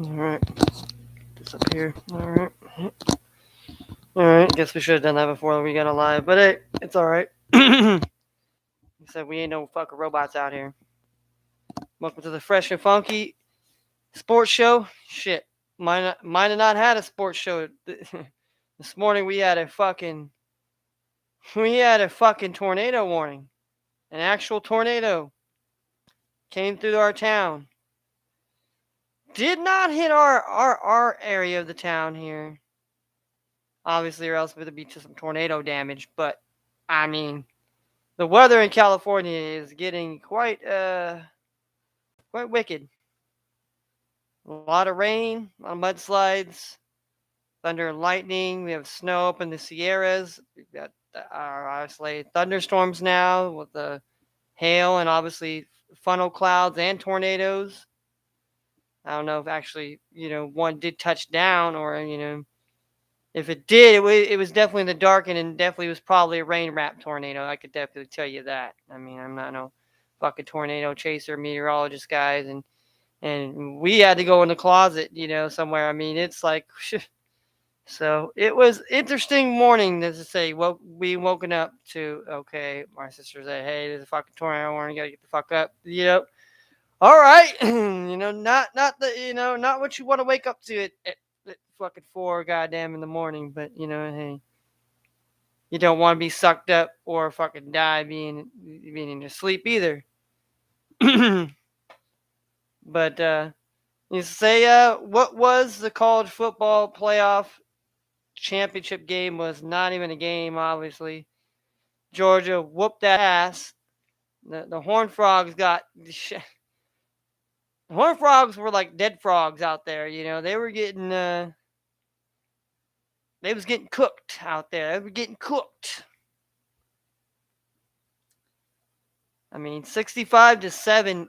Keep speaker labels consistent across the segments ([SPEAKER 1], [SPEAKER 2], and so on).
[SPEAKER 1] All right. This up here. All right. All right. Guess we should have done that before we got a live, but hey, it's all right. He said we ain't no fucking robots out here. Welcome to the Fresh and Funky Sports Show. Shit, might have not had a sports show. This morning we had a fucking tornado warning. An actual tornado came through our town. Did not hit our area of the town here. Obviously, or else there'd be some tornado damage. But I mean, the weather in California is getting quite wicked. A lot of rain, a lot of mudslides, thunder and lightning. We have snow up in the Sierras. We've got obviously thunderstorms now with the hail and obviously funnel clouds and tornadoes. I don't know if actually one did touch down or if it did, it was definitely in the dark and definitely was probably a rain wrap tornado. I could definitely tell you that. I mean, I'm not no fucking tornado chaser meteorologist guys and we had to go in the closet, somewhere. I mean, it's like so it was interesting morning to say. Well, we woken up to okay. My sister said, "Hey, there's a fucking tornado warning. You gotta get the fuck up." All right. Not what you want to wake up to at fucking 4 goddamn in the morning. But hey, you don't want to be sucked up or fucking die being in your sleep either. But you say what was the college football playoff championship game was not even a game, obviously. Georgia whooped that ass. The Horned Frogs got. The Horned Frogs were like dead frogs out there. They were getting. They was getting cooked out there. They were getting cooked. I mean, 65-7.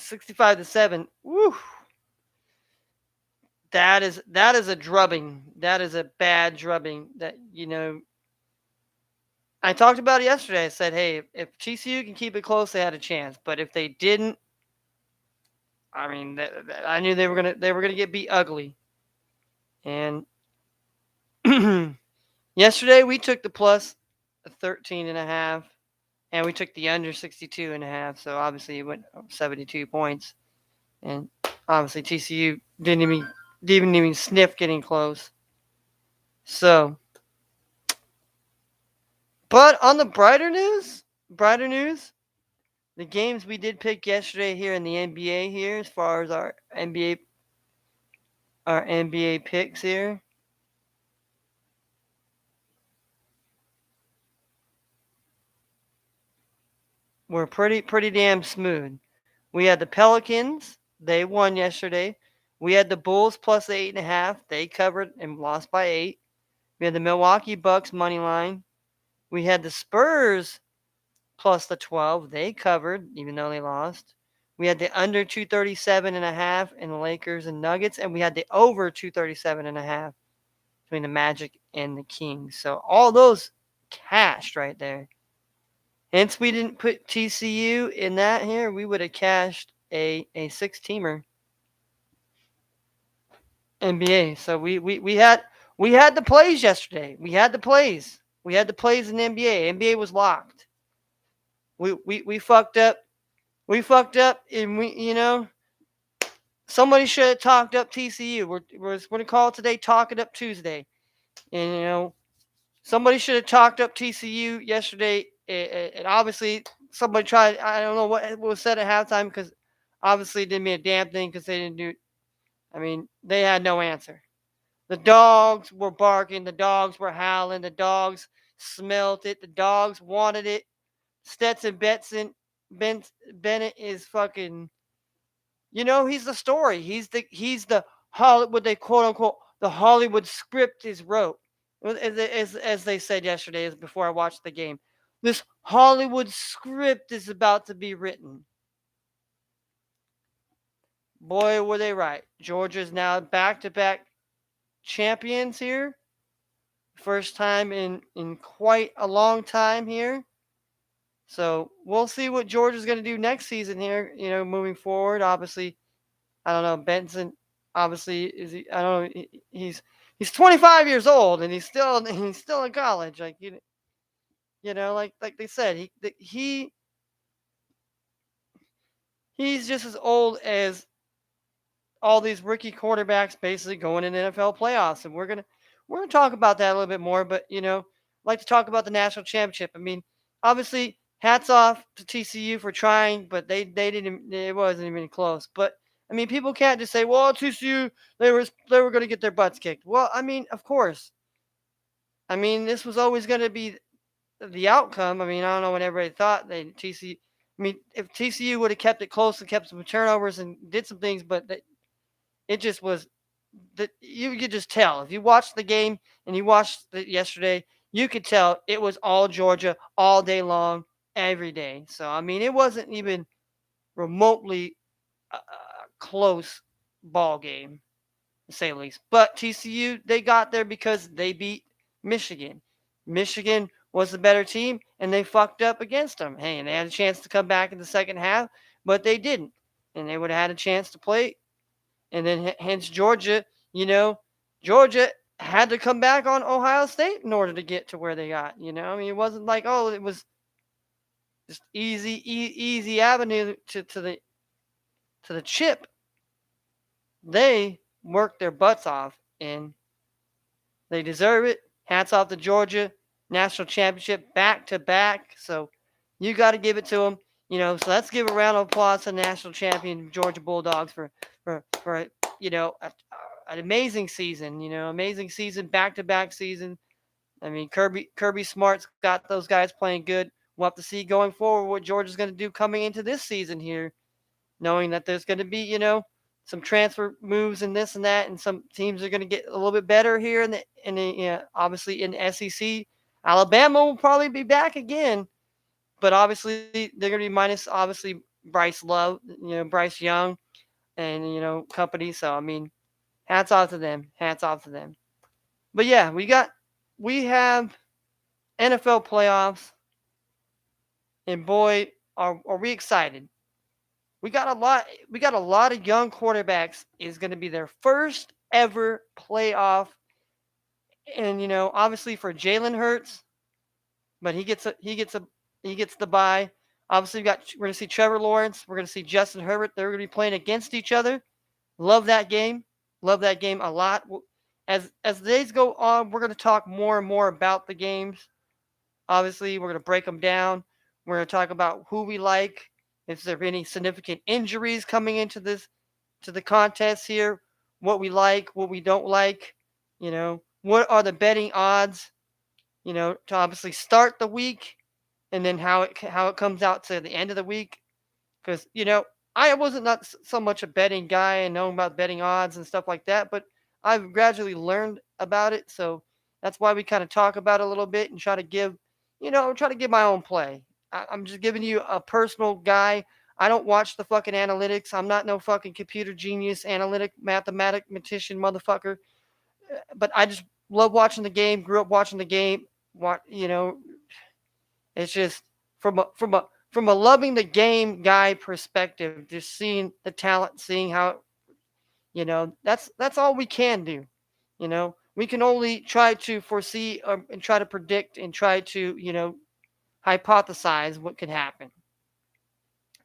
[SPEAKER 1] 65-7. Woo. That is a drubbing. That is a bad drubbing. I talked about it yesterday. I said, hey, if TCU can keep it close, they had a chance. But if they didn't, I mean, I knew they were gonna get beat ugly. And yesterday we took the plus 13 and a half, and we took the under 62 and a half. So obviously it went 72 points, and obviously TCU didn't even sniff getting close. So, but on the brighter news, the games we did pick yesterday here in the NBA here, as far as our NBA picks here. Were pretty damn smooth. We had the Pelicans, they won yesterday. We had the Bulls plus 8.5, they covered and lost by 8. We had the Milwaukee Bucks money line. We had the Spurs plus the 12, they covered even though they lost. We had the under 237.5 in the Lakers and Nuggets, and we had the over 237.5 between the Magic and the Kings. So all those cashed right there. Hence, we didn't put TCU in that here. We would have cashed a 6-teamer NBA. So we had the plays yesterday. We had the plays. We had the plays in the NBA. NBA was locked. We fucked up. We fucked up, and somebody should have talked up TCU. We're going to call it today Talk It Up Tuesday. And somebody should have talked up TCU yesterday. And obviously somebody tried. I don't know what was said at halftime because obviously it didn't mean a damn thing because they didn't do. I mean, they had no answer. The dogs were barking. The dogs were howling. The dogs smelt it. The dogs wanted it. Stetson Bennett is fucking. He's the story. He's the Hollywood. They quote unquote the Hollywood script is wrote, as they said yesterday, before I watched the game. This Hollywood script is about to be written. Boy, were they right. Georgia's now back-to-back champions here. First time in quite a long time here. So we'll see what Georgia's going to do next season here, moving forward. Obviously, I don't know, Benson. Obviously, is he? I don't know. He's 25 years old and he's still in college. Like like they said, he's just as old as all these rookie quarterbacks basically going in NFL playoffs, and we're gonna talk about that a little bit more. But I'd like to talk about the national championship. I mean, obviously, hats off to TCU for trying, but they didn't. It wasn't even close. But I mean, people can't just say, "Well, TCU they were going to get their butts kicked." Well, I mean, of course. I mean, this was always going to be the outcome. I mean, I don't know what everybody thought. TCU. I mean, if TCU would have kept it close and kept some turnovers and did some things, but it just was that you could just tell if you watched the game and you watched it yesterday, you could tell it was all Georgia all day long, every day. So I mean, it wasn't even remotely a close ball game, to say the least. But TCU, they got there because they beat Michigan. Michigan was the better team, and they fucked up against them. Hey, and they had a chance to come back in the second half, but they didn't, and they would have had a chance to play. And then hence Georgia, you know, Georgia had to come back on Ohio State in order to get to where they got. I mean, it wasn't like, oh, it was just easy avenue to the chip. They worked their butts off, and they deserve it. Hats off to Georgia, national championship back to back. So you got to give it to them. So let's give a round of applause to the national champion Georgia Bulldogs for an amazing season. Amazing season, back to back season. I mean, Kirby Smart's got those guys playing good. We'll have to see going forward what Georgia's going to do coming into this season here, knowing that there's going to be some transfer moves and this and that, and some teams are going to get a little bit better here obviously in the SEC. Alabama will probably be back again, but obviously they're going to be minus obviously Bryce Love, Bryce Young, and company. So I mean, hats off to them. Hats off to them. But yeah, we have NFL playoffs, and boy, are we excited. We got a lot of young quarterbacks. Is going to be their first ever playoff, and obviously for Jalen Hurts, but he gets the bye. Obviously, we're going to see Trevor Lawrence. We're going to see Justin Herbert. They're going to be playing against each other. Love that game. Love that game a lot. As the days go on, we're going to talk more and more about the games. Obviously, we're going to break them down. We're going to talk about who we like. If there are any significant injuries coming into the contest here, what we like, what we don't like. What are the betting odds? To obviously start the week, and then how it comes out to the end of the week. Because I wasn't not so much a betting guy and knowing about betting odds and stuff like that, but I've gradually learned about it. So that's why we kind of talk about it a little bit and try to give my own play. I'm just giving you a personal guy. I don't watch the fucking analytics. I'm not no fucking computer genius, analytic, mathematician motherfucker. But I just love watching the game. Grew up watching the game. It's just from a loving the game guy perspective, just seeing the talent, seeing how that's all we can do. We can only try to foresee and try to predict and try to hypothesize what could happen.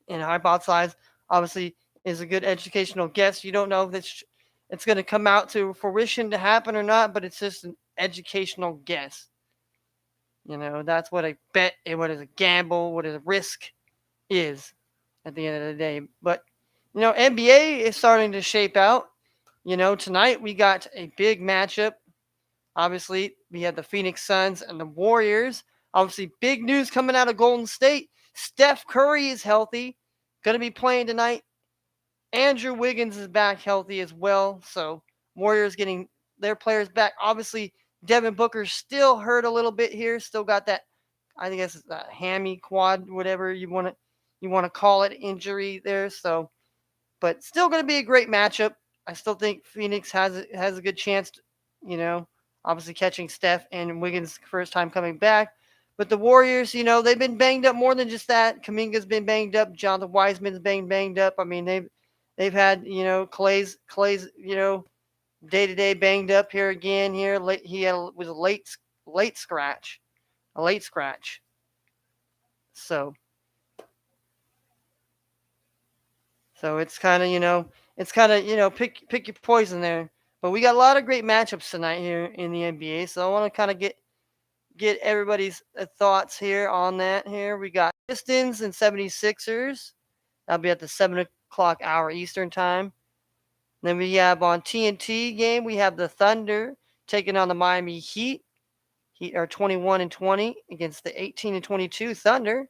[SPEAKER 1] And hypothesize obviously is a good educational guess. You don't know if it's going to come out to fruition to happen or not, but it's just an educational guess. That's what a bet and what is a gamble, what is a risk is at the end of the day. But NBA is starting to shape out. Tonight we got a big matchup. Obviously, we had the Phoenix Suns and the Warriors. Obviously, big news coming out of Golden State. Steph Curry is healthy, going to be playing tonight. Andrew Wiggins is back healthy as well. So Warriors getting their players back. Obviously, Devin Booker's still hurt a little bit here. Still got that, I think that's a hammy, quad, whatever you want to call it, injury there. So, but still going to be a great matchup. I still think Phoenix has a good chance. Obviously catching Steph and Wiggins first time coming back. But the Warriors, they've been banged up more than just that. Kaminga's been banged up. Jonathan Wiseman's been banged up. I mean, They've had, Clay's, day to day banged up here again. Here, he was a late scratch, a late scratch. So, it's kind of, pick your poison there. But we got a lot of great matchups tonight here in the NBA. So I want to kind of get everybody's thoughts here on that. Here we got Pistons and 76ers. That'll be at the 7 o'clock hour Eastern time. Then we have on TNT game, we have the Thunder taking on the Miami Heat. Heat are 21-20 against the 18-22 Thunder.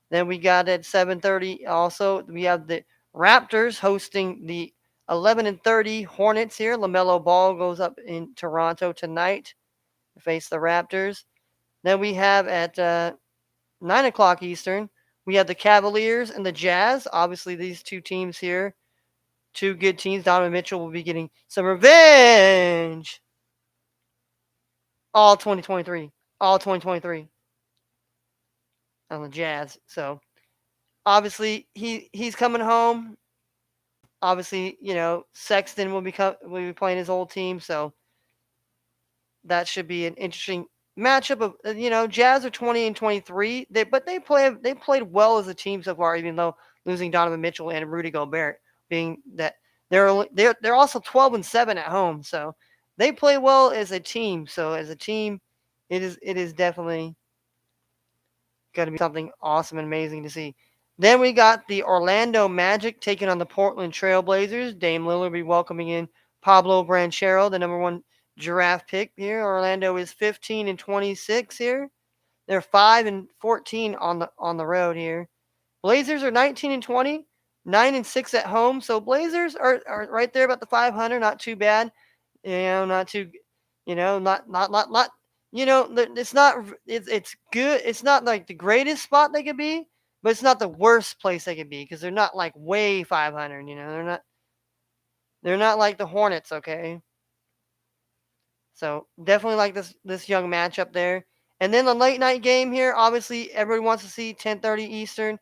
[SPEAKER 1] Then we got at 7:30 also, we have the Raptors hosting the 11-30 Hornets here. LaMelo Ball goes up in Toronto tonight to face the Raptors. Then we have at 9 o'clock Eastern, we have the Cavaliers and the Jazz. Obviously, these two teams here, two good teams. Donovan Mitchell will be getting some revenge. All 2023 on the Jazz. So obviously he's coming home. Obviously, Sexton will be playing his old team, so that should be an interesting matchup. Of Jazz are 20-23. They played well as a team so far, even though losing Donovan Mitchell and Rudy Gobert, being that they're also 12-7 at home, so they play well as a team. So as a team, it is definitely going to be something awesome and amazing to see. Then we got the Orlando Magic taking on the Portland Trailblazers. Dame Lillard will be welcoming in Pablo Banchero, the number one draft pick here. Orlando is 15-26 here. They're 5-14 on the road here. Blazers are 19-20, 9-6 at home. So Blazers are right there about the 500, not too bad. Not too, not it's not it's good. It's not like the greatest spot they could be, but it's not the worst place they could be because they're not like way 500. They're not like the Hornets. Okay, so definitely like this young matchup there. And then the late night game here. Obviously, everybody wants to see 10:30 Eastern.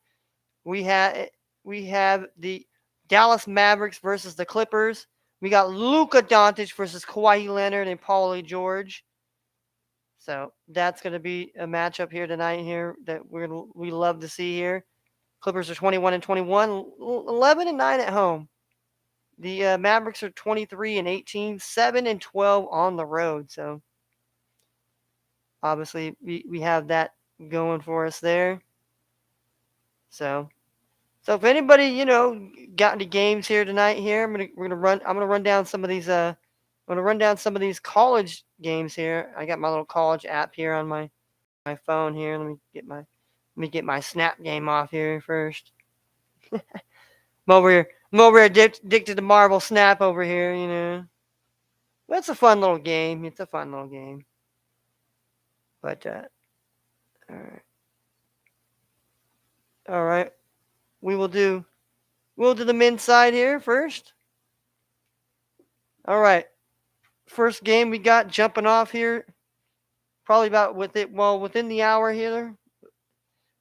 [SPEAKER 1] We have the Dallas Mavericks versus the Clippers. We got Luka Doncic versus Kawhi Leonard and Paulie George. So that's going to be a matchup here tonight here that we love to see here. Clippers are 21-21, 11-9 at home. The Mavericks are 23-18, 7-12 on the road. So obviously we have that going for us there. So if anybody got any games here tonight here, I'm gonna run down some of these college games here. I got my little college app here on my phone here. Let me get my Snap game off here first. I'm over here addicted to Marvel Snap over here. But it's a fun little game. But all right. We'll do the men's side here first. All right. First game we got jumping off here. Probably about within the hour here.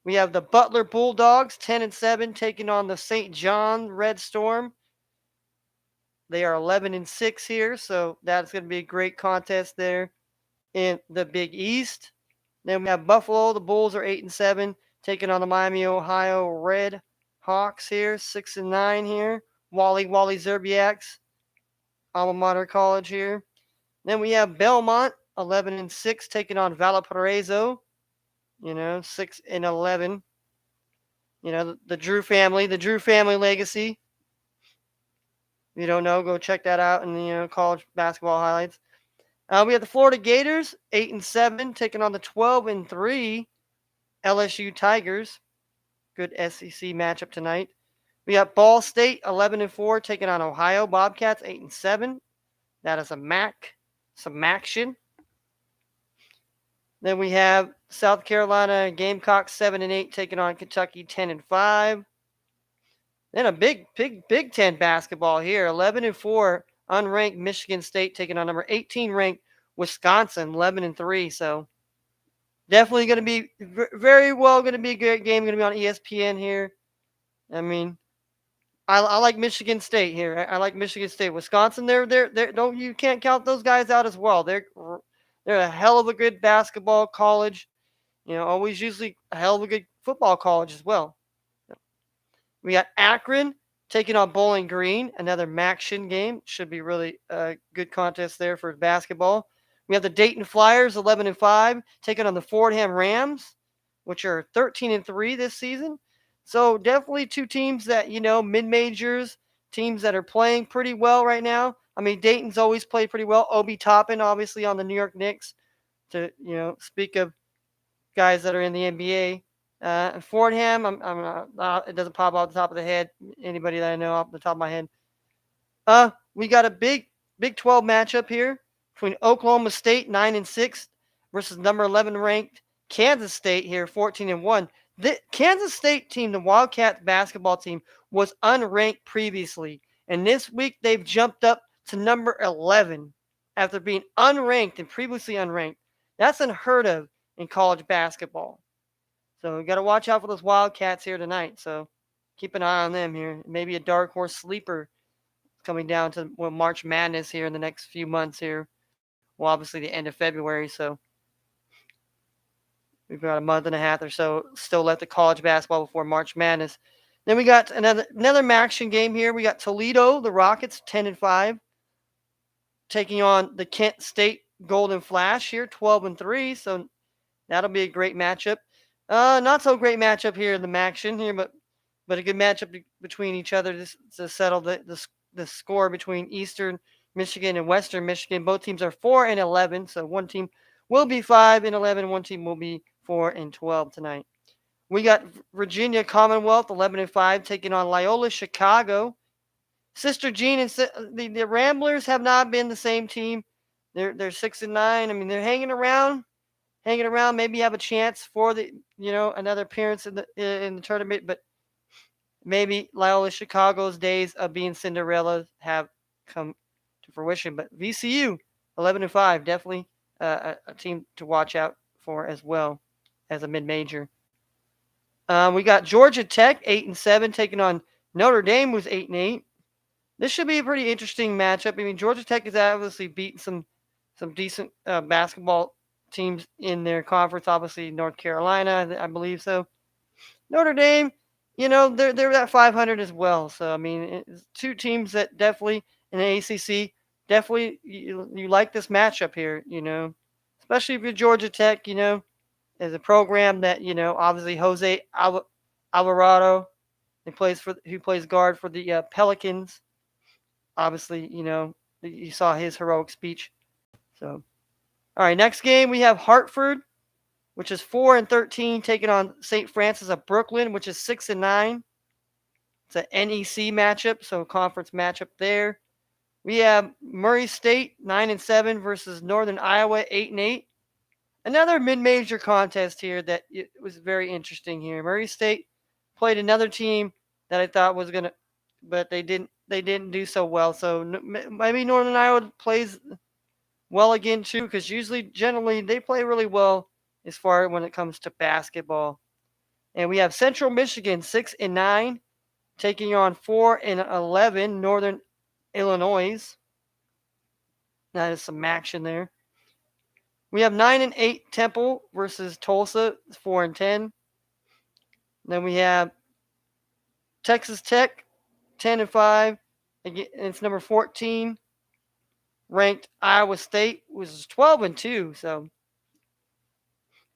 [SPEAKER 1] We have the Butler Bulldogs 10-7 taking on the St. John Red Storm. They are 11-6 here, so that's going to be a great contest there in the Big East. Then we have Buffalo. The Bulls are 8-7 taking on the Miami, Ohio Red Hawks here, 6-9 here. Wally Zerbiak's alma mater college here. Then we have Belmont 11-6 taking on Valparaiso. 6-11. The Drew family legacy. If you don't know, go check that out in the college basketball highlights. We have the Florida Gators 8-7 taking on the 12-3 LSU Tigers. Good SEC matchup tonight. We got Ball State 11-4 taking on Ohio Bobcats 8-7. That is some action. Then we have South Carolina Gamecocks 7-8 taking on Kentucky 10-5. Then a big Big Ten basketball here, 11-4 unranked Michigan State taking on number 18 ranked Wisconsin 11-3. So definitely going to be very well going to be a great game. Going to be on ESPN here. I mean, I like Michigan State here. I like Michigan State. Wisconsin, they're don't you can't count those guys out as well. They're a hell of a good basketball college. Always usually a hell of a good football college as well. We got Akron taking on Bowling Green, another Maction game. Should be really a good contest there for basketball. We have the Dayton Flyers, 11-5, taking on the Fordham Rams, which are 13-3 this season. So definitely two teams that mid-majors, teams that are playing pretty well right now. I mean, Dayton's always played pretty well. Obi Toppin, obviously, on the New York Knicks. To speak of guys that are in the NBA. Fordham, it doesn't pop off the top of the head. Anybody that I know off the top of my head. We got a Big 12 matchup here between Oklahoma State 9-6 versus number 11 ranked Kansas State here 14-1. The Kansas State team, the Wildcats basketball team, was unranked previously, and this week they've jumped up to number 11 after being unranked and previously unranked. That's unheard of in college basketball. So we got to watch out for those Wildcats here tonight. So keep an eye on them here. Maybe a dark horse sleeper coming down to March Madness here in the next few months here. Well, obviously the end of February. So we've got a month and a half or so still left of college basketball before March Madness. Then we got another Maction game here. We got Toledo, the Rockets, 10-5, taking on the Kent State Golden Flash here, 12-3. So that'll be a great matchup. Not so great matchup here in the Maction here, but a good matchup between each other to settle the score between Eastern Michigan and Western Michigan. Both teams are 4-11, so one team will be 5-11, one team will be 4-12 tonight. We got Virginia Commonwealth 11-5 taking on Loyola Chicago. Sister Jean and the Ramblers have not been the same team. They're 6-9. I mean, they're hanging around, maybe have a chance for the another appearance in the tournament, but maybe Loyola Chicago's days of being Cinderella have come to fruition. But VCU 11-5, definitely a team to watch out for as well as a mid-major. We got Georgia Tech 8-7 taking on Notre Dame, who's 8-8. This should be a pretty interesting matchup. I mean, Georgia Tech has obviously beaten some decent basketball teams in their conference. Obviously, North Carolina, I believe so. Notre Dame, they're at 500 as well. So I mean, it's two teams that definitely in the ACC definitely you like this matchup here. Especially if you're Georgia Tech. As a program that obviously Jose Alvarado, who plays guard for the Pelicans. Obviously, you saw his heroic speech. So, all right, next game we have Hartford, which is 4-13, taking on St. Francis of Brooklyn, which is 6-9. It's an NEC matchup, so a conference matchup there. We have Murray State 9-7 versus Northern Iowa 8-8. Another mid-major contest here that it was very interesting here. Murray State played another team that I thought was gonna, but they didn't do so well. So maybe Northern Iowa plays well again too, because generally they play really well as far when it comes to basketball. And we have Central Michigan 6-9 taking on 4-11 Northern Illinois. That is some action there. We have 9-8 Temple versus Tulsa, 4-10. Then we have Texas Tech, 10-5. Again, it's number 14 ranked Iowa State, which is 12-2. So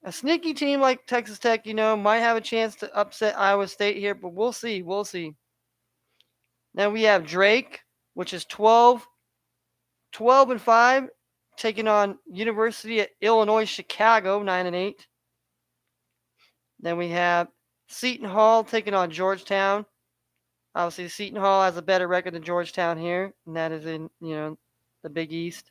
[SPEAKER 1] a sneaky team like Texas Tech, might have a chance to upset Iowa State here, but we'll see. We'll see. Then we have Drake, which is 12-5. Taking on University of Illinois Chicago, 9-8. Then we have Seton Hall taking on Georgetown. Obviously, Seton Hall has a better record than Georgetown here, and that is in the Big East.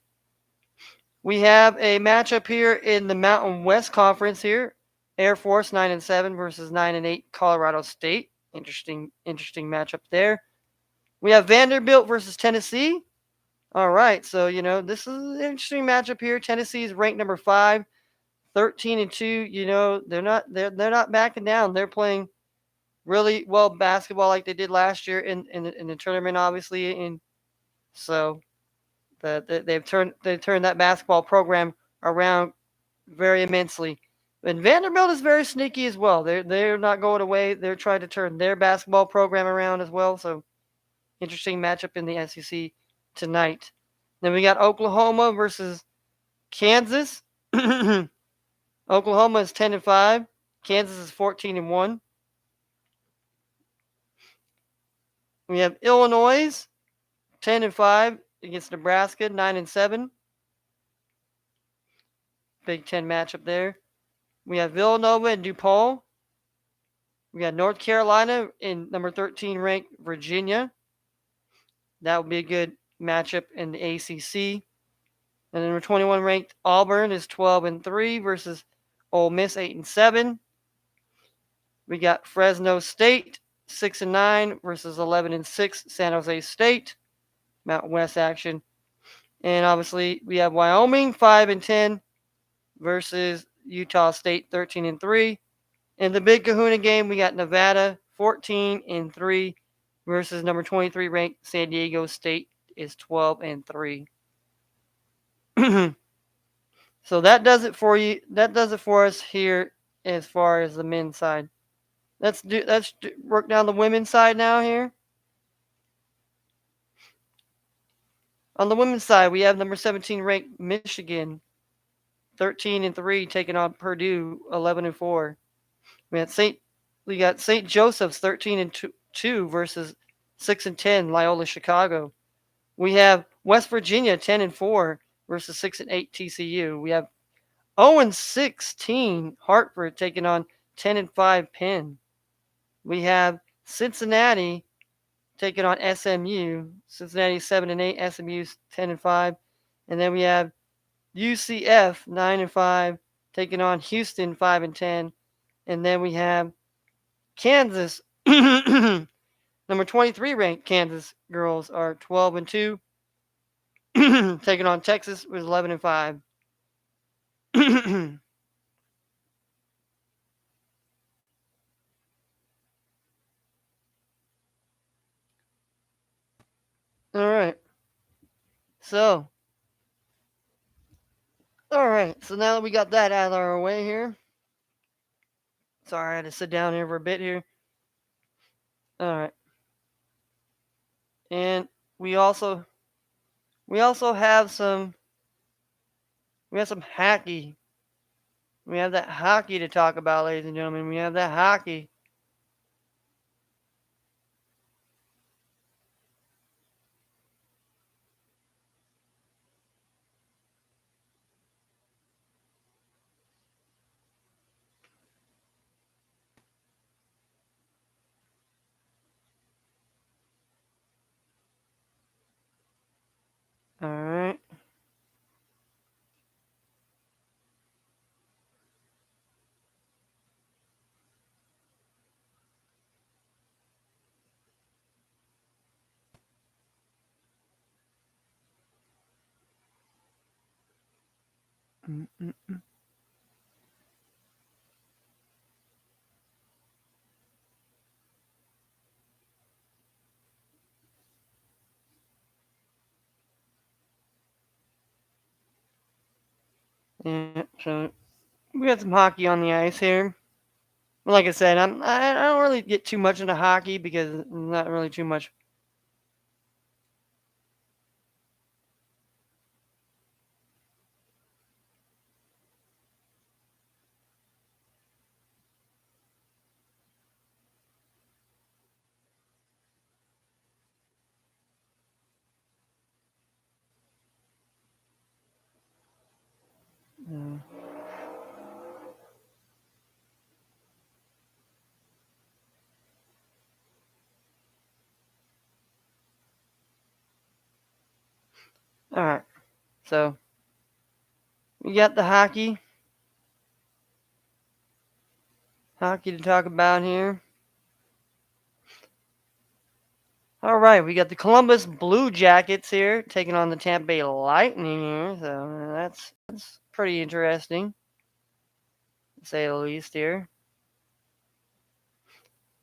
[SPEAKER 1] We have a matchup here in the Mountain West Conference here. Air Force 9-7 versus 9-8 Colorado State. Interesting matchup there. We have Vanderbilt versus Tennessee. All right, so this is an interesting matchup here. Tennessee is ranked number 5, 13-2. They're not backing down. They're playing really well basketball like they did last year in the tournament, obviously, and so they've turned that basketball program around very immensely. And Vanderbilt is very sneaky as well. They're not going away. They're trying to turn their basketball program around as well. So interesting matchup in the SEC tonight. Then we got Oklahoma versus Kansas. Oklahoma is 10-5. Kansas is 14-1. We have Illinois 10-5 against Nebraska 9-7. Big Ten matchup there. We have Villanova and DePaul. We got North Carolina in number 13 ranked Virginia. That would be a good matchup in the ACC. And number 21 ranked Auburn is 12-3 versus Ole Miss 8-7. We got Fresno State 6-9 versus 11-6 San Jose State. Mountain West action. And obviously we have Wyoming 5-10 versus Utah State 13-3. In the Big Kahuna game, we got Nevada 14-3 versus number 23 ranked San Diego State is 12-3. So that does it for you. That does it for us here as far as the men's side. Let's work down the women's side now here. On the women's side, we have number 17 ranked Michigan 13-3 taking on Purdue 11-4. We got St. Joseph's 13-2 versus 6-10 Loyola Chicago. We have West Virginia 10-4 versus 6-8 TCU. We have 0-16 Hartford taking on 10-5 Penn. We have Cincinnati taking on SMU. Cincinnati 7-8, SMU 10-5, and then we have UCF 9-5 taking on Houston 5-10, and then we have Kansas, number 23 ranked Kansas girls are 12-2, taking on Texas with 11-5. All right. So now that we got that out of our way here. Sorry, I had to sit down here for a bit here. All right. And we also have some hockey. We have that hockey to talk about, ladies and gentlemen. We have that hockey. All right. Mm-mm. Yeah, so we got some hockey on the ice here. Like I said, I don't really get too much into hockey because not really too much. Uh, all right. So we got the hockey to talk about here. All right, we got the Columbus Blue Jackets here taking on the Tampa Bay Lightning here. So that's pretty interesting, to say the least here.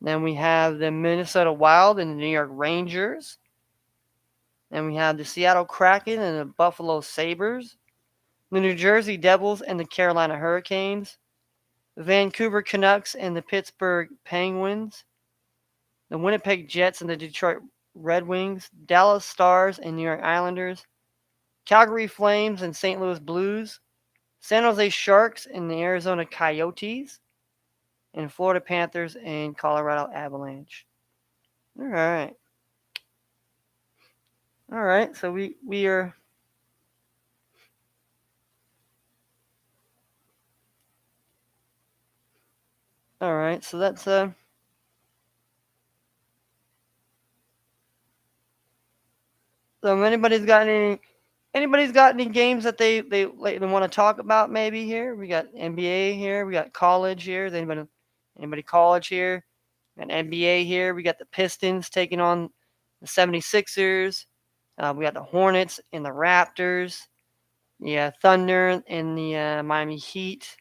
[SPEAKER 1] Then we have the Minnesota Wild and the New York Rangers. Then we have the Seattle Kraken and the Buffalo Sabres. The New Jersey Devils and the Carolina Hurricanes. The Vancouver Canucks and the Pittsburgh Penguins. The Winnipeg Jets and the Detroit Red Wings. Dallas Stars and New York Islanders. Calgary Flames and St. Louis Blues. San Jose Sharks and the Arizona Coyotes. And Florida Panthers and Colorado Avalanche. All right. All right. So we are all right. So that's so anybody's got any games that they want to talk about maybe here? We got NBA here, we got college here. Is anybody college here? And NBA here. We got the Pistons taking on the 76ers. We got the Hornets and the Raptors. Yeah, Thunder and the Miami Heat.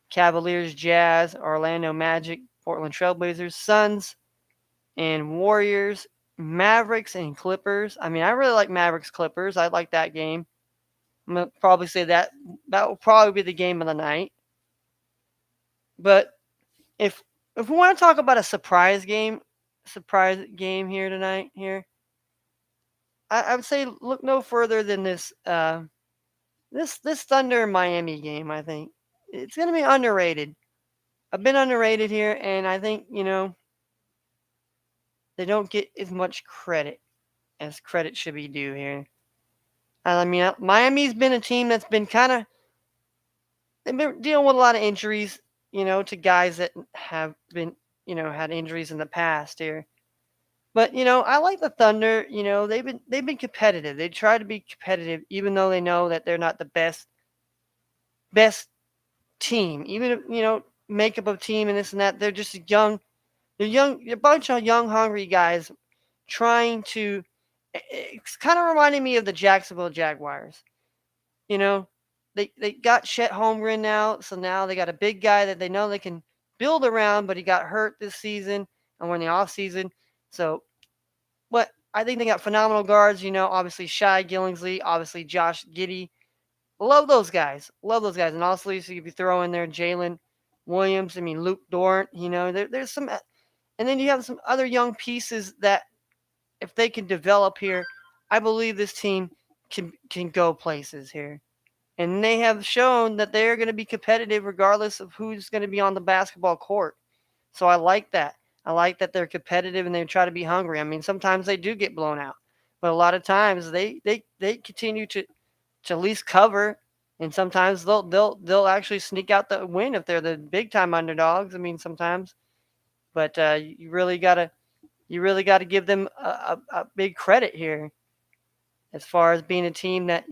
[SPEAKER 1] Cavaliers, Jazz, Orlando Magic, Portland Trailblazers, Suns, and Warriors, Mavericks, and Clippers. I mean, I really like Mavericks Clippers. I like that game. I'm gonna probably say that will probably be the game of the night. But if if we want to talk about a surprise game here tonight, I would say look no further than this Thunder Miami game. I think it's gonna be underrated. I've been underrated here, and I think they don't get as much credit as credit should be due here. I mean, Miami's been a team that's been kind of they've been dealing with a lot of injuries, to guys that have been, had injuries in the past here. But I like the Thunder. They've been competitive. They try to be competitive, even though they know that they're not the best team. Even if makeup of team and this and that, they're just young. They're young, a bunch of young, hungry guys trying to. It's kind of reminding me of the Jacksonville Jaguars. You know, they got Chet Holmgren now, so now they got a big guy that they know they can build around, but he got hurt this season and we're in the off season. So, but I think they got phenomenal guards. Obviously Shai Gillingsley, obviously Josh Giddey. Love those guys. Love those guys. And also, so you throw in there Jalen Williams. I mean, Luke Dort. There's some, and then you have some other young pieces that if they can develop here, I believe this team can go places here. And they have shown that they're going to be competitive regardless of who's going to be on the basketball court. So I like that. I like that they're competitive and they try to be hungry. I mean, sometimes they do get blown out, but a lot of times they continue to at least cover, and sometimes they'll actually sneak out the win if they're the big time underdogs. I mean, sometimes, but you really gotta give them a big credit here as far as being a team that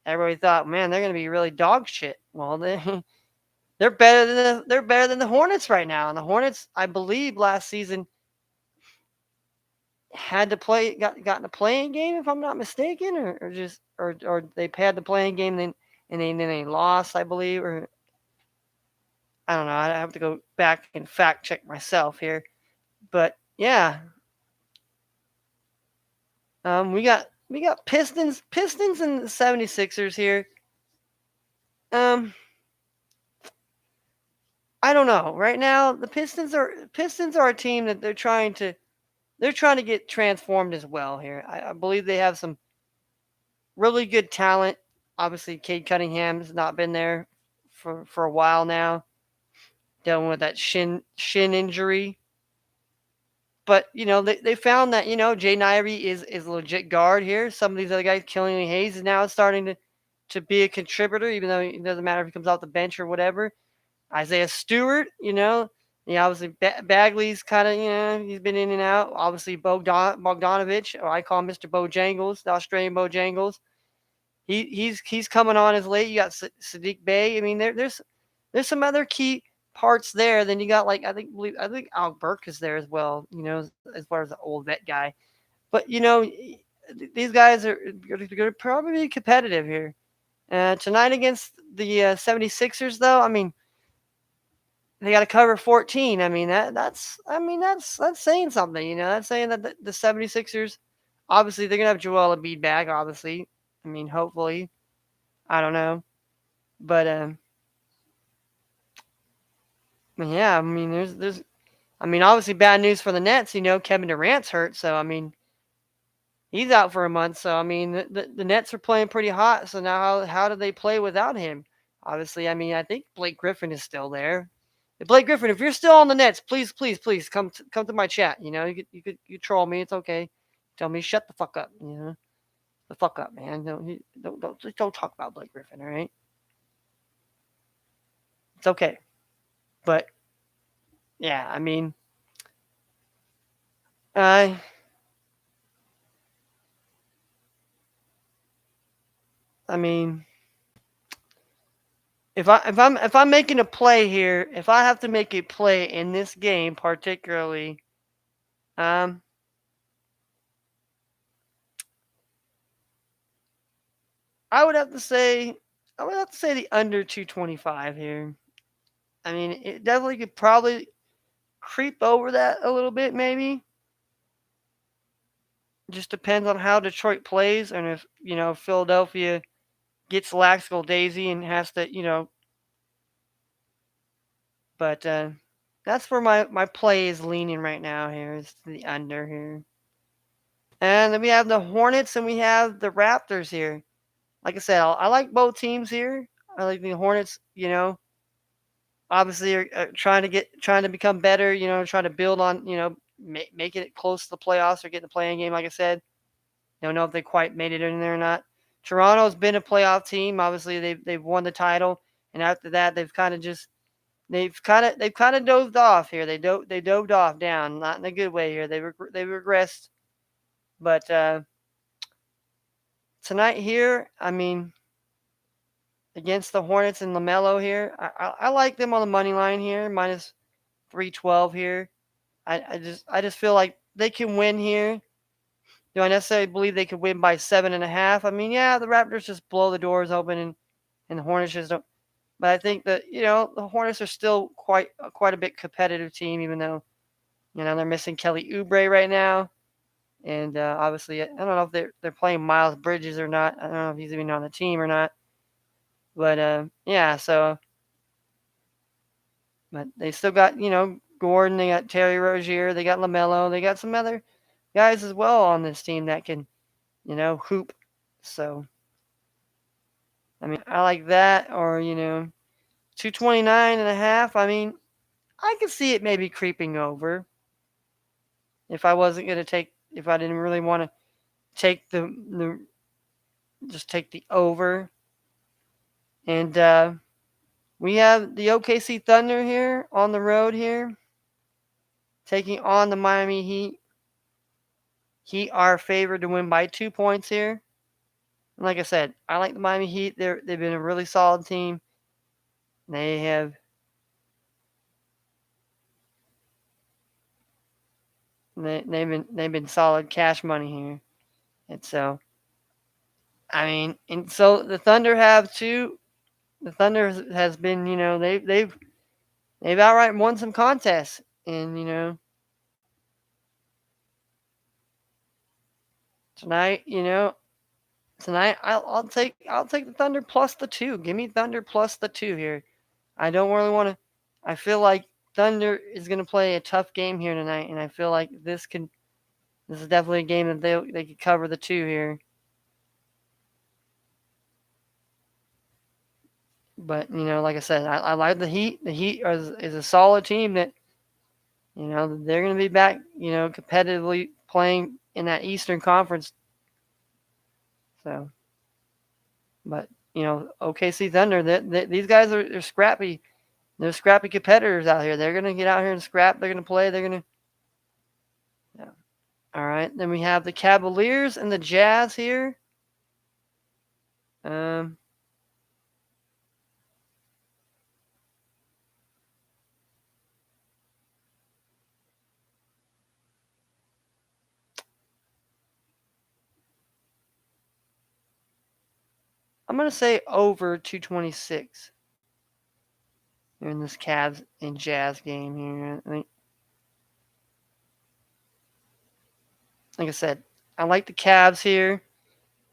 [SPEAKER 1] everybody thought, man, they're going to be really dog shit. Well, they're better than the Hornets right now, and the Hornets, I believe, last season had to got in a playing game if I'm not mistaken, or they had the playing game and then they lost, I believe, or I don't know. I have to go back and fact check myself here, but yeah, we got Pistons and the 76ers here. Um, I don't know. Right now, the Pistons are a team that they're trying to get transformed as well here. I believe they have some really good talent. Obviously, Cade Cunningham's not been there for a while now, dealing with that shin injury. But they found that Jay Nairi is a legit guard here. Some of these other guys, Killian Hayes, is now starting to be a contributor, even though it doesn't matter if he comes off the bench or whatever. Isaiah Stewart, obviously Bagley's kind of, he's been in and out. Obviously Bogdanovich, or I call him Mr. Bojangles, the Australian Bojangles. He's coming on as late. You got Sadiq Bey. I mean, there's some other key parts there. Then you got I think Al Burke is there as well. As far as the old vet guy. But these guys are going to probably be competitive here. Tonight against the 76ers, though, I mean, They got to cover 14. I mean that's saying something. That's saying that the 76ers, obviously they're gonna have Joel Embiid back. Obviously, I mean hopefully. I don't know, but yeah. I mean there's I mean obviously bad news for the Nets. Kevin Durant's hurt, so I mean he's out for a month. So I mean the Nets are playing pretty hot. So now how do they play without him? Obviously, I mean I think Blake Griffin is still there. Blake Griffin, if you're still on the Nets, please, please, please come to my chat. You troll me, it's okay. Tell me shut the fuck up. The fuck up, man. Don't talk about Blake Griffin. All right, it's okay. But yeah, I mean, I I mean, if I'm making a play here, if I have to make a play in this game particularly, um, I would have to say the under 225 here. I mean, it definitely could probably creep over that a little bit, maybe. Just depends on how Detroit plays and if, Philadelphia gets lackadaisy and has to, but that's where my play is leaning right now here is the under here. And then we have the Hornets and we have the Raptors here. Like I said, I like both teams here. I like the Hornets, obviously are trying to become better, trying to build on, make it close to the playoffs or get in the playing game, like I said. Don't know if they quite made it in there or not. Toronto's been a playoff team. Obviously, they've won the title, and after that, they've kind of dozed off here. They dove off down, not in a good way here. They regressed, but tonight here, I mean, against the Hornets and LaMelo here, I like them on the money line here, minus 312 here. I just feel like they can win here. Do I necessarily believe they could win by 7.5? I mean, yeah, the Raptors just blow the doors open and the Hornets just don't. But I think that the Hornets are still quite a bit competitive team, even though they're missing Kelly Oubre right now, and obviously I don't know if they're playing Miles Bridges or not. I don't know if he's even on the team or not. But yeah, so but they still got Gordon, they got Terry Rozier, they got LaMelo, they got some other guys as well on this team that can hoop. So I mean, I like that, or 229.5. I mean, I could see it maybe creeping over if I wasn't gonna if I didn't really want to take the just take the over. And we have the OKC Thunder here on the road here, taking on the Miami Heat. Heat are favored to win by 2 points here. And like I said, I like the Miami Heat. They've been a really solid team. They have they've been solid cash money here. And so I mean, and so the Thunder have too. The Thunder has been, they've outright won some contests, and tonight, tonight I'll take the Thunder plus the 2. Give me Thunder plus the 2 here. I don't really want to. I feel like Thunder is going to play a tough game here tonight, and I feel like this is definitely a game that they could cover the 2 here. But like I said, I like the Heat. The Heat is a solid team that they're going to be back, competitively playing in that Eastern Conference. So, but OKC Thunder, these guys are scrappy. They're scrappy competitors out here. They're going to get out here and scrap. They're going to play. They're going to. Yeah. All right. Then we have the Cavaliers and the Jazz here. Um, I'm going to say over 226. here in this Cavs and Jazz game here. Like I said, I like the Cavs here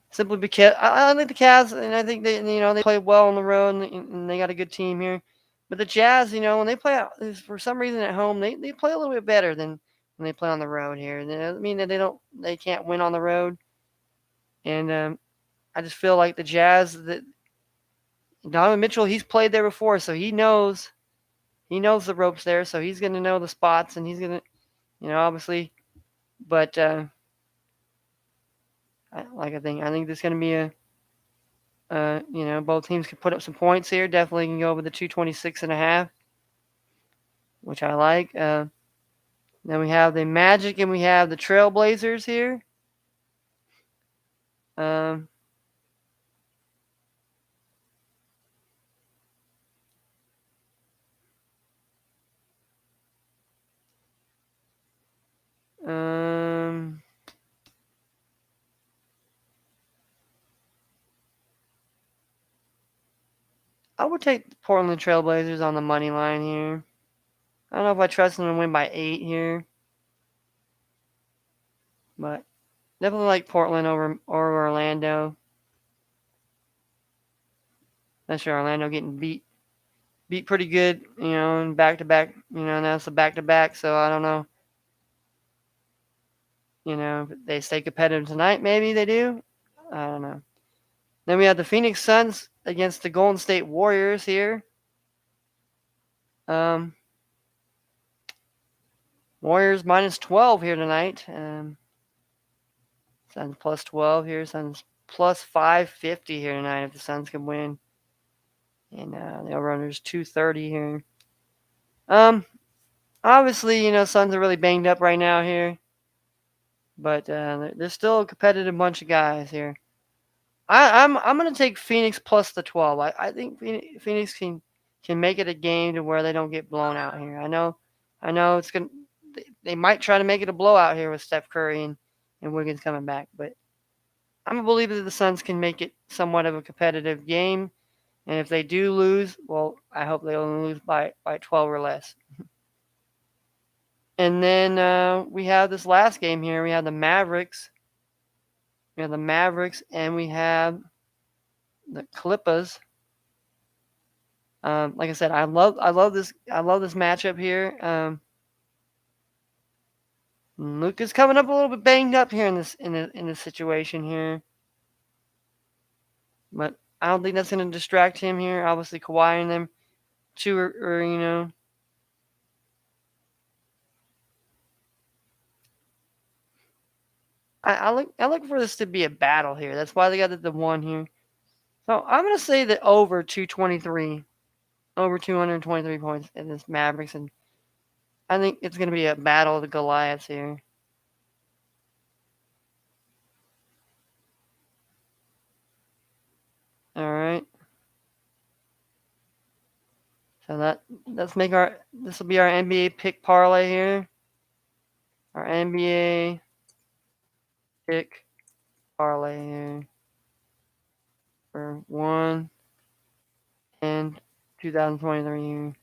[SPEAKER 1] simply because I like the Cavs, and I think they play well on the road, and they got a good team here. But the Jazz, when they play out for some reason at home, they play a little bit better than when they play on the road here. It doesn't mean that they can't win on the road. And I just feel like the Jazz, that Donovan Mitchell, he's played there before, so he knows the ropes there, so he's going to know the spots, and he's going to, obviously. But I think this is going to be both teams can put up some points here. Definitely can go over the 226.5, which I like. Then we have the Magic and we have the Trailblazers here. Um, um, I would take the Portland Trailblazers on the money line here. I don't know if I trust them to win by 8 here, but definitely like Portland over Orlando. Especially Orlando getting beat pretty good, in back to back. Now it's a back to back, so I don't know. If they stay competitive tonight, maybe they do. I don't know. Then we have the Phoenix Suns against the Golden State Warriors here. Um, Warriors minus 12 here tonight. Suns plus 12 here. Suns plus 550 here tonight if the Suns can win. And the over-under is 230 here. Obviously, Suns are really banged up right now here. But they're still a competitive bunch of guys here. I'm gonna take Phoenix plus the 12. I think Phoenix can make it a game to where they don't get blown out here. I know it's gonna they might try to make it a blowout here with Steph Curry and Wiggins coming back, but I'm a believer that the Suns can make it somewhat of a competitive game. And if they do lose, well, I hope they only lose by 12 or less. And then we have this last game here. We have the Mavericks. We have the Mavericks and we have the Clippers. Like I said, I love this matchup here. Luka's coming up a little bit banged up here in this situation here, but I don't think that's going to distract him here. Obviously, Kawhi and them two are I look for this to be a battle here. That's why they got the one here. So I'm going to say that over 223, over 223 points in this Mavericks, and I think it's going to be a battle of the Goliaths here. All right. So this will be our NBA pick parlay here. Our NBA pick parlay here for 1/10/2023 here.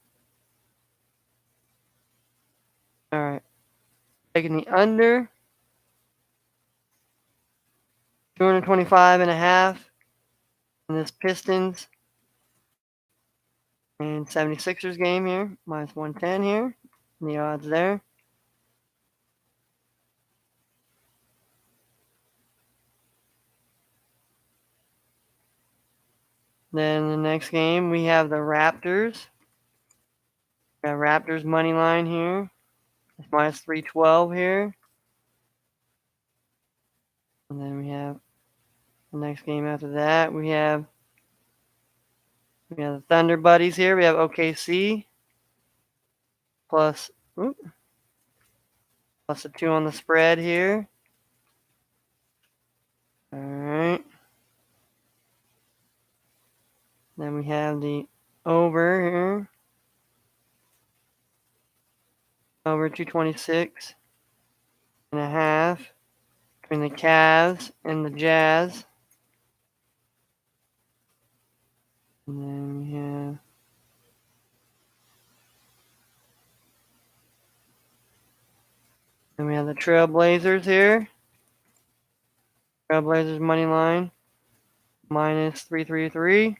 [SPEAKER 1] All right. Taking the under 225.5 in this Pistons and 76ers game here, minus 110 here. The odds there. Then the next game we have the Raptors. Got Raptors money line here. It's minus 312 here. And then we have the next game after that. We have the Thunder Buddies here. We have OKC plus a 2 on the spread here. All right. Then we have the over here. Over 226.5 between the Cavs and the Jazz. And then we have Then we have the Trailblazers here. Trailblazers money line minus 333.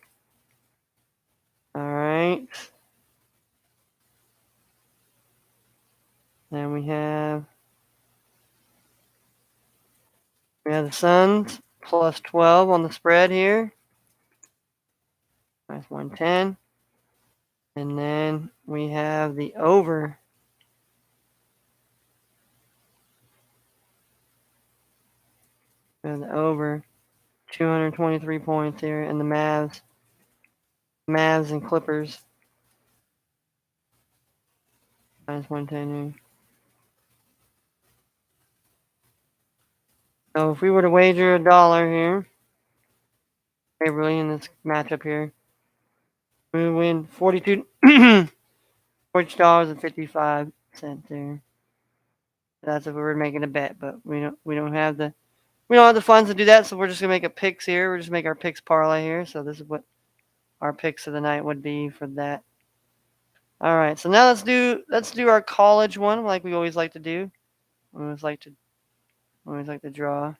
[SPEAKER 1] All right. Then we have the Suns plus 12 on the spread here. Minus 110. And then we have the over. We have the over 223 points here, and the Mavs and Clippers minus 110 here. So if we were to wager $1 here, favorably in this matchup here, we would win $42.55 there. That's if we were making a bet, but we don't have the funds to do that, so we're just gonna make a picks here. We're just make our picks parlay here. So this is what our picks of the night would be for that. All right, so now let's do our college one like we always like to do. We always like to draw.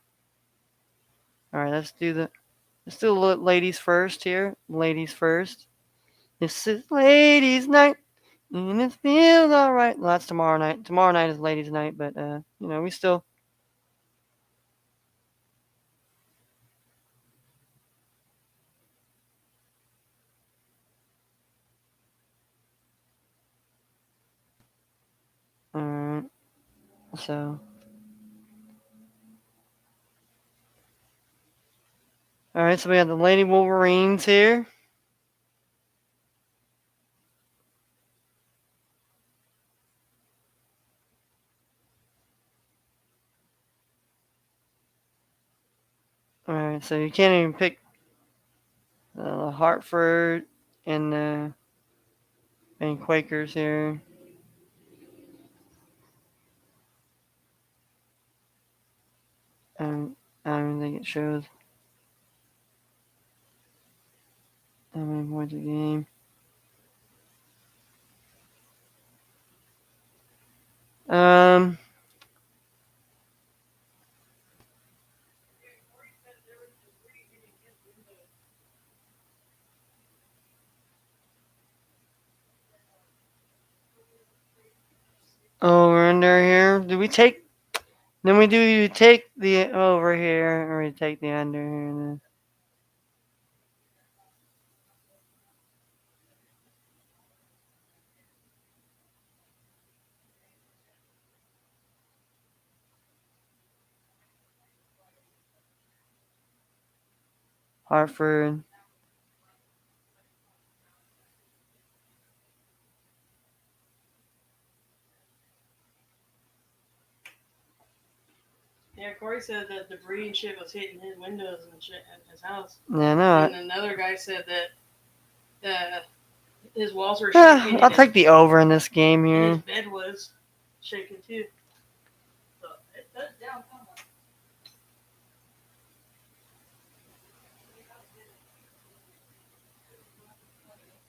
[SPEAKER 1] All right, let's do the ladies first here. Ladies first. This is ladies' night, and it feels all right. Well, that's tomorrow night. Tomorrow night is ladies' night, but we still. All right, so. All right, so we have the Lady Wolverines here. All right, so you can't even pick Hartford and Quakers here. I don't think it shows how many points a game. Um. Over under here. Do we take? Then we do you take the over here, or we take the under here? Hartford.
[SPEAKER 2] Yeah, Corey said that debris and shit was hitting his windows and shit at his house.
[SPEAKER 1] Yeah, no.
[SPEAKER 2] And another guy said that his walls were shaking.
[SPEAKER 1] I'll take the over in this game
[SPEAKER 2] And
[SPEAKER 1] here.
[SPEAKER 2] his bed was shaking too. So it does down somewhat.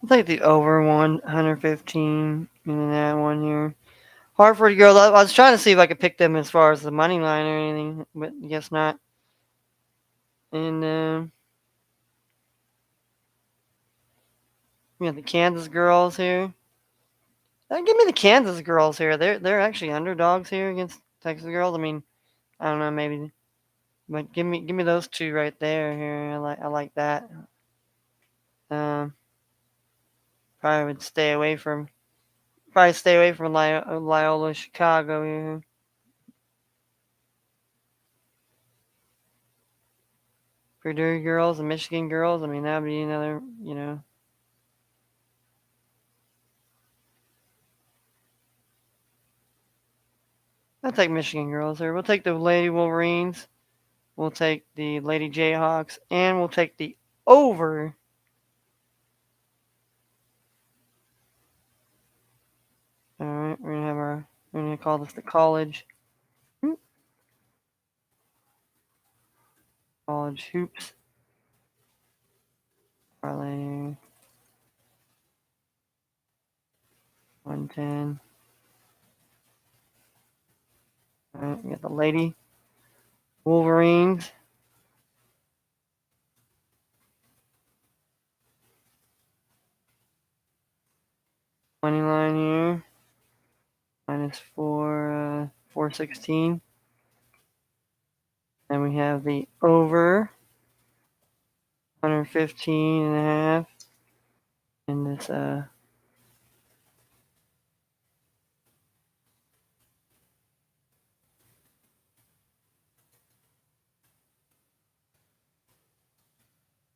[SPEAKER 1] I'll take the over 115 in that one here. Hartford girls. I was trying to see if I could pick them as far as the money line or anything, but I guess not. And we have the Kansas girls here. Give me the Kansas girls here. They're actually underdogs here against Texas girls. I mean, I don't know, maybe, but give me those two right there here. I like that. Um, probably would stay away from Loyola Chicago here. Purdue girls and Michigan girls. I mean, that'd be another, I'll take Michigan girls here. We'll take the Lady Wolverines. We'll take the Lady Jayhawks, and we'll take the over. All right, we're gonna call this the college hoops parlay 110. We got the Lady Wolverines. Money line here. -416. Then we have the over 115.5 in this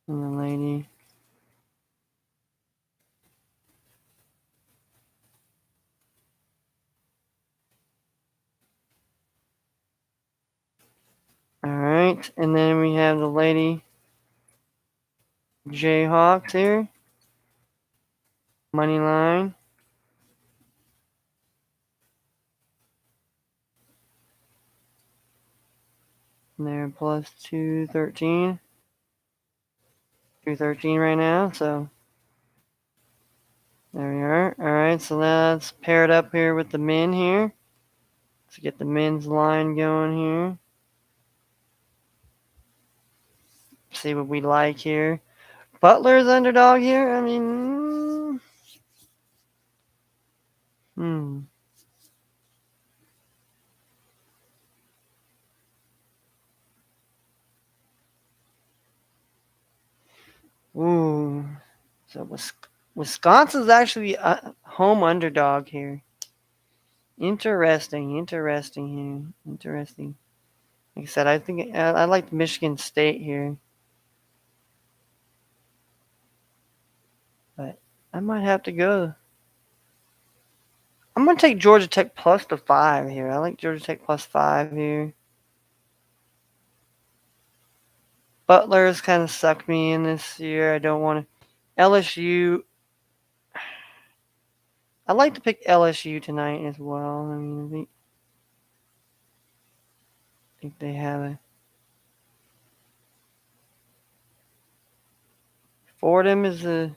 [SPEAKER 1] and the Lady. All right, and then we have the Lady Jayhawks here. Money line. And they're plus 213. 213 right now, so there we are. All right, so let's pair it up here with the men here. Let's get the men's line going here. See what we like here. Butler's underdog here. I mean, Ooh. So Wisconsin's actually a home underdog here. Interesting here. Interesting. Like I said, I think I like Michigan State here, but I might have to go. I'm gonna take Georgia Tech plus the 5 here. I like Georgia Tech plus 5 here. Butler's kind of sucked me in this year. I don't want to. LSU. I'd like to pick LSU tonight as well. I mean, I think they have a. Fordham is a.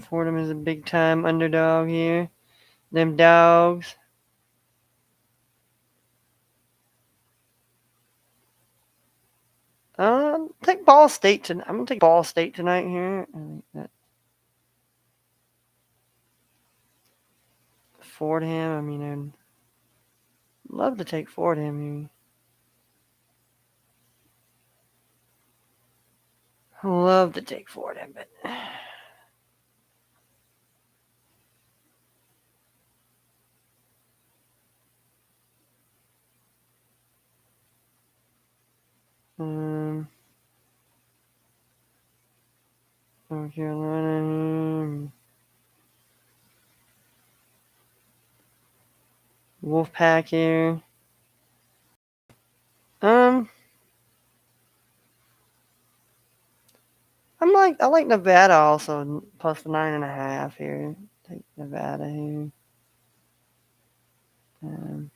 [SPEAKER 1] Fordham is a big time underdog here. Them dogs. Take Ball State tonight. I'm gonna take Ball State tonight here. I think that Fordham. I mean, I'd love to take Fordham here. I love to take Fordham, but North Carolina. Wolfpack here. Um, I like Nevada also plus 9.5 here. Take Nevada here. Um,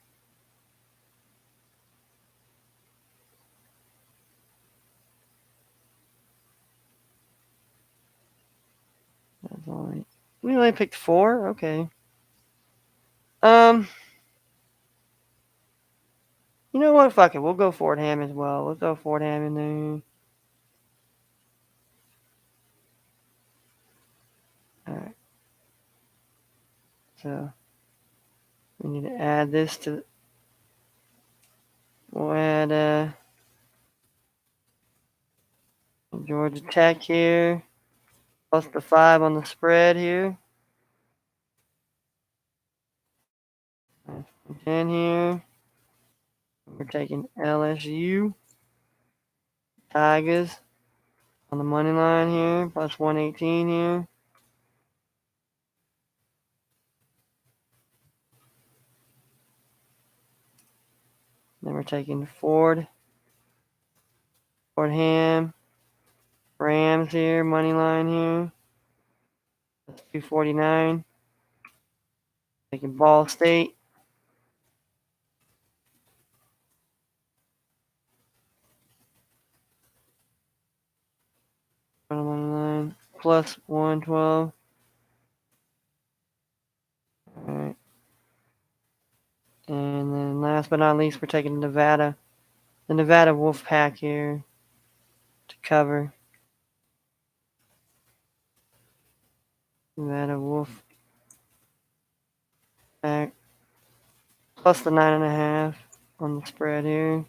[SPEAKER 1] that's all right. We only picked 4. Okay. You know what? Fuck it. We'll go Fordham as well. We'll go Fordham in there. All right. So we need to add this to. We'll add Georgia Tech here plus the 5 on the spread here. 10 here. We're taking LSU Tigers on the money line here plus 118 here. Then we're taking Fordham Rams here money line here. That's 249. Taking Ball State. On the money line plus 112. last but not least, we're taking Nevada. The Nevada Wolfpack here to cover. Nevada Wolfpack plus the 9.5 on the spread here.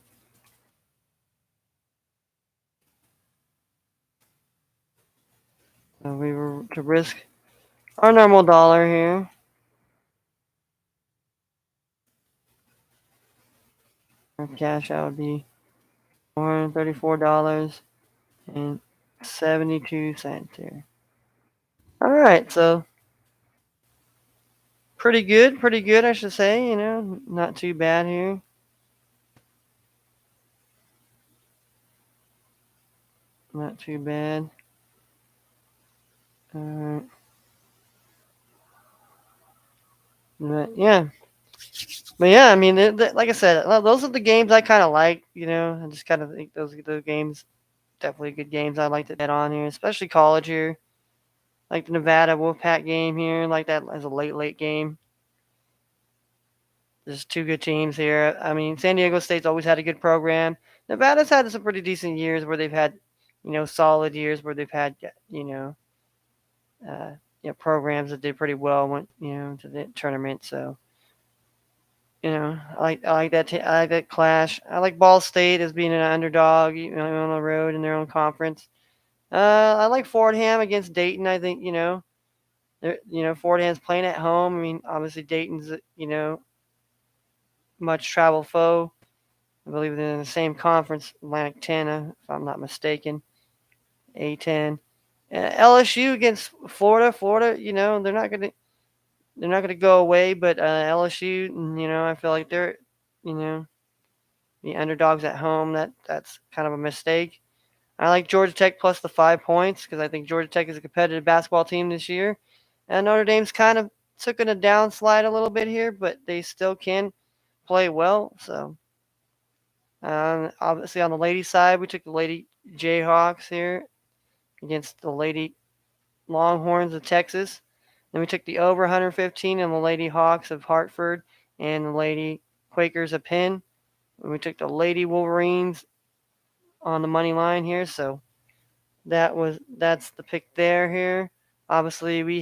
[SPEAKER 1] So we were to risk our normal dollar here. Our cash out would be $434.72 here. All right, so pretty good, I should say. Not too bad here. Not too bad. All right. But yeah, I mean, like I said, those are the games I kind of like. I just kind of think those games definitely good games. I like to bet on here, especially college here, like the Nevada Wolfpack game here, like that as a late game. There's two good teams here. I mean, San Diego State's always had a good program. Nevada's had some pretty decent years where they've had, solid years where they've had, uh, programs that did pretty well went, to the tournament. So, I like that. I like that clash. I like Ball State as being an underdog, on the road in their own conference. I like Fordham against Dayton. I think Fordham's playing at home. I mean, obviously Dayton's much travel foe. I believe they're in the same conference, Atlantic 10, if I'm not mistaken. A10. LSU against Florida. Florida, they're not gonna go away, but LSU, I feel like they're, you know, the underdogs at home. That's kind of a mistake. I like Georgia Tech plus the 5 points because I think Georgia Tech is a competitive basketball team this year, and Notre Dame's kind of took a downslide a little bit here, but they still can play well. So, obviously on the ladies' side, we took the Lady Jayhawks here against the Lady Longhorns of Texas. Then we took the over 115 and the Lady Hawks of Hartford and the Lady Quakers of Penn. And we took the Lady Wolverines on the money line here. So that's the pick there here. Obviously we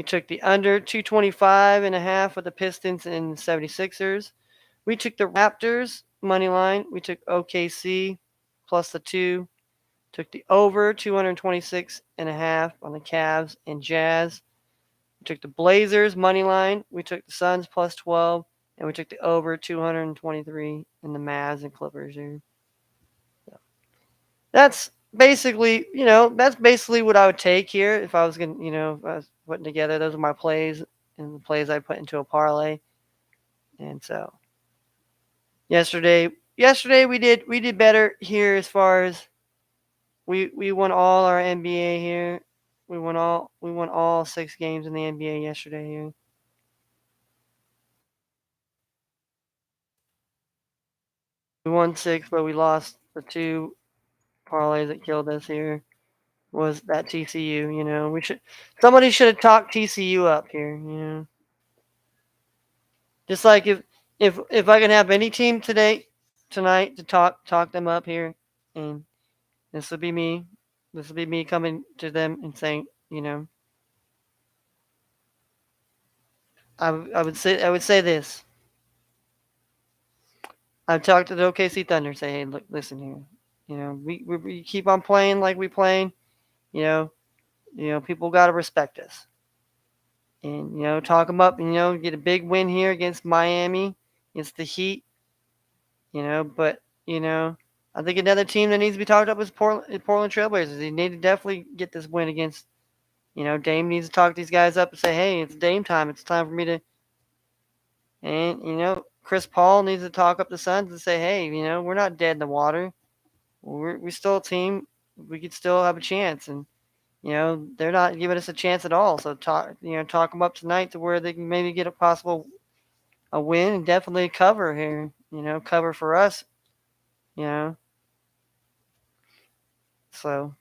[SPEAKER 1] took the under 225.5 with the Pistons and 76ers. We took the Raptors money line. We took OKC plus the 2. Took the over 226.5 on the Cavs and Jazz. We took the Blazers money line. We took the Suns plus 12, and we took the over 223 in the Mavs and Clippers here. So that's basically what I would take here if I was if I was putting together. Those are my plays and the plays I put into a parlay. And so yesterday we did better here as far as we won all our NBA here. We won all 6 games in the NBA yesterday here. We won 6, but we lost the 2 parlays that killed us here. Was that TCU? Somebody should have talked TCU up here. Just like if I can have any team tonight to talk them up here, and this will be me. This will be me coming to them and saying, I would say this. I've talked to the OKC Thunder. Say, hey, look, listen here. We keep on playing like we playing. You know, people got to respect us, and talk them up. And get a big win here against Miami, against the Heat. But I think another team that needs to be talked up is Portland Trailblazers. They need to definitely get this win against. Dame needs to talk these guys up and say, hey, it's Dame time. It's time for me to. And Chris Paul needs to talk up the Suns and say, hey, we're not dead in the water. We're still a team. We could still have a chance, and they're not giving us a chance at all. So talk them up tonight to where they can maybe get a win and definitely cover here. Cover for us. You know, so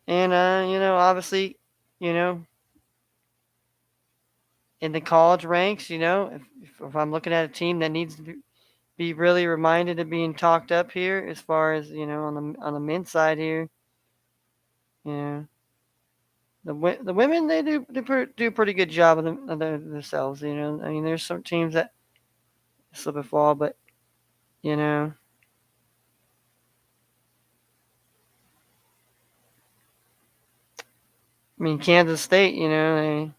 [SPEAKER 1] and obviously, you know, in the college ranks. If I'm looking at a team that needs to be really reminded of being talked up here, as far as on the men's side here, you know, the women they do a pretty good job of themselves. I mean, there's some teams that slip and fall, but you know, I mean, Kansas State, and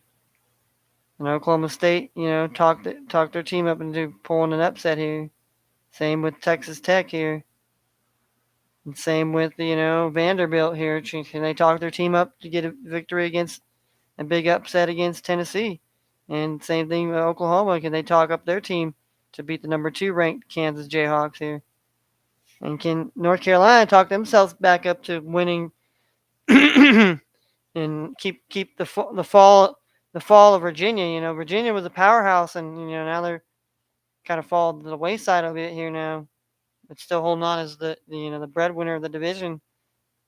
[SPEAKER 1] Oklahoma State, talked their team up into pulling an upset here. Same with Texas Tech here. And same with, Vanderbilt here. Can they talk their team up to get a victory against a big upset against Tennessee? And same thing with Oklahoma. Can they talk up their team to beat the number 2 ranked Kansas Jayhawks here? And can North Carolina talk themselves back up to winning and keep the fall of Virginia? Virginia was a powerhouse, and now they're kind of fall to the wayside a bit here now. But still holding on as the breadwinner of the division.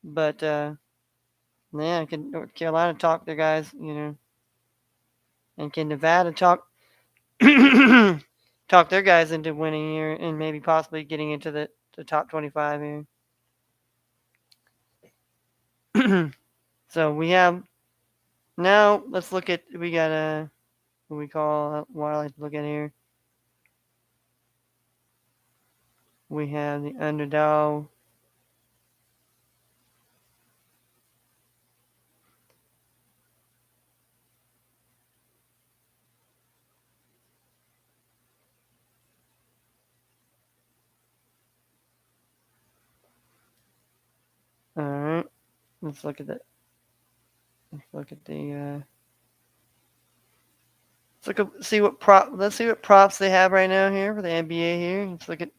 [SPEAKER 1] But yeah, can North Carolina talk their guys, and can Nevada talk talk their guys into winning here and maybe possibly getting into the top 25 here. So we have now. Let's look at we got what we call what I like to look at here. We have the underdog. All right, let's look at the. Let's look at the. Let's see what props they have right now here for the NBA here. Let's look at.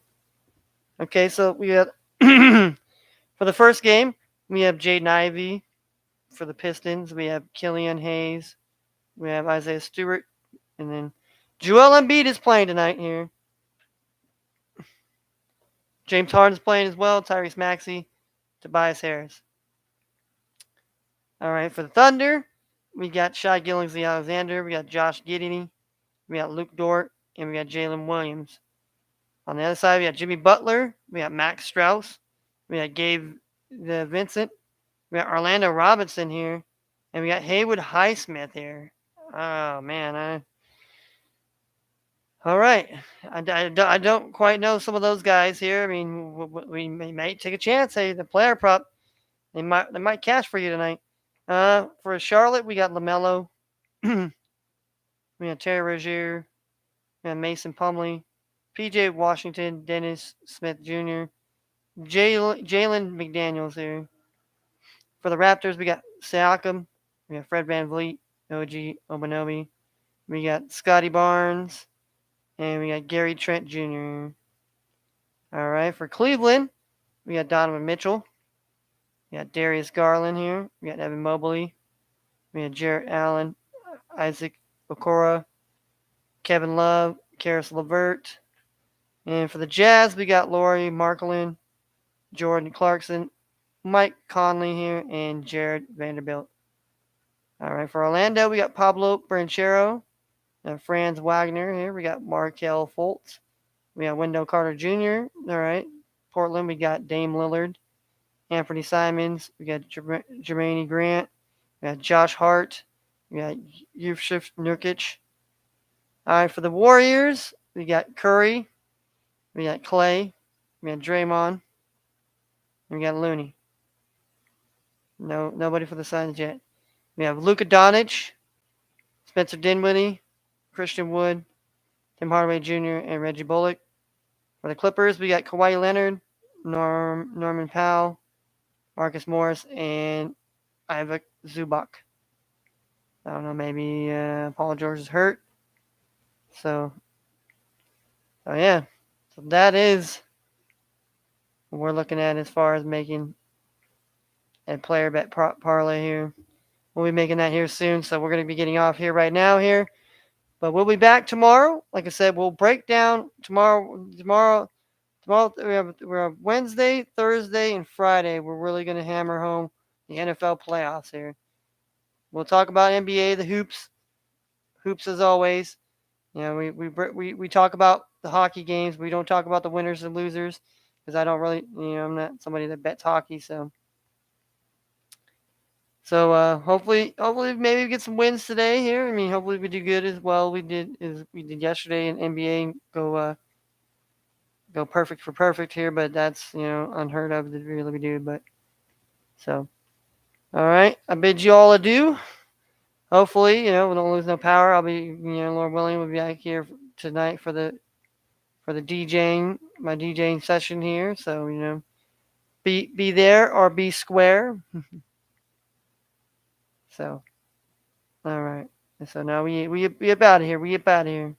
[SPEAKER 1] Okay, so we got for the first game we have Jaden Ivey for the Pistons. We have Killian Hayes. We have Isaiah Stewart, and then Joel Embiid is playing tonight here. James Harden's playing as well. Tyrese Maxey, Tobias Harris. All right, for the Thunder, we got Shai Gilgeous-Alexander. We got Josh Giddey. We got Luke Dort, and we got Jalen Williams. On the other side, we got Jimmy Butler. We got Max Strus. We got Gabe Vincent. We got Orlando Robinson here. And we got Haywood Highsmith here. Oh, man. All right. I don't quite know some of those guys here. I mean, we may take a chance. Hey, the player prop, they might cash for you tonight. For Charlotte, we got LaMelo. We got Terry Rozier. We got Mason Plumlee. P.J. Washington, Dennis Smith Jr., Jalen McDaniels here. For the Raptors, we got Siakam. We got Fred VanVleet, OG Obanobie. We got Scotty Barnes. And we got Gary Trent Jr. All right, for Cleveland, we got Donovan Mitchell. We got Darius Garland here. We got Evan Mobley. We got Jarrett Allen, Isaac Okoro, Kevin Love, Karis LeVert. And for the Jazz, we got Lauri Markkanen, Jordan Clarkson, Mike Conley here, and Jared Vanderbilt. All right, for Orlando, we got Pablo Banchero, Franz Wagner here. We got Markelle Fultz. We got Wendell Carter Jr. All right. Portland, we got Dame Lillard, Anthony Simons. We got Jermaine Grant. We got Josh Hart. We got Yusuf Nurkic. All right, for the Warriors, we got Curry. We got Clay. We got Draymond. And we got Looney. Nobody for the Suns yet. We have Luka Doncic, Spencer Dinwiddie, Christian Wood, Tim Hardaway Jr., and Reggie Bullock. For the Clippers, we got Kawhi Leonard, Norman Powell, Marcus Morris, and Ivica Zubac. I don't know, maybe Paul George is hurt. So yeah. So that is what we're looking at as far as making a player bet parlay here. We'll be making that here soon, so we're going to be getting off here right now here. But we'll be back tomorrow. Like I said, we'll break down tomorrow. We have Wednesday, Thursday, and Friday. We're really going to hammer home the NFL playoffs here. We'll talk about NBA, the hoops, hoops as always. We talk about the hockey games. We don't talk about the winners and losers because I don't really, I'm not somebody that bets hockey. So hopefully maybe we get some wins today here. I mean, hopefully we do good as well. We did yesterday in NBA. Go perfect for perfect here, but that's unheard of to really do. But so all right, I bid you all adieu. Hopefully, we don't lose no power. I'll be, Lord willing, we'll be back here tonight for the DJing, my DJing session here. So be there or be square. So all right. So now we up out of here. We up out of here.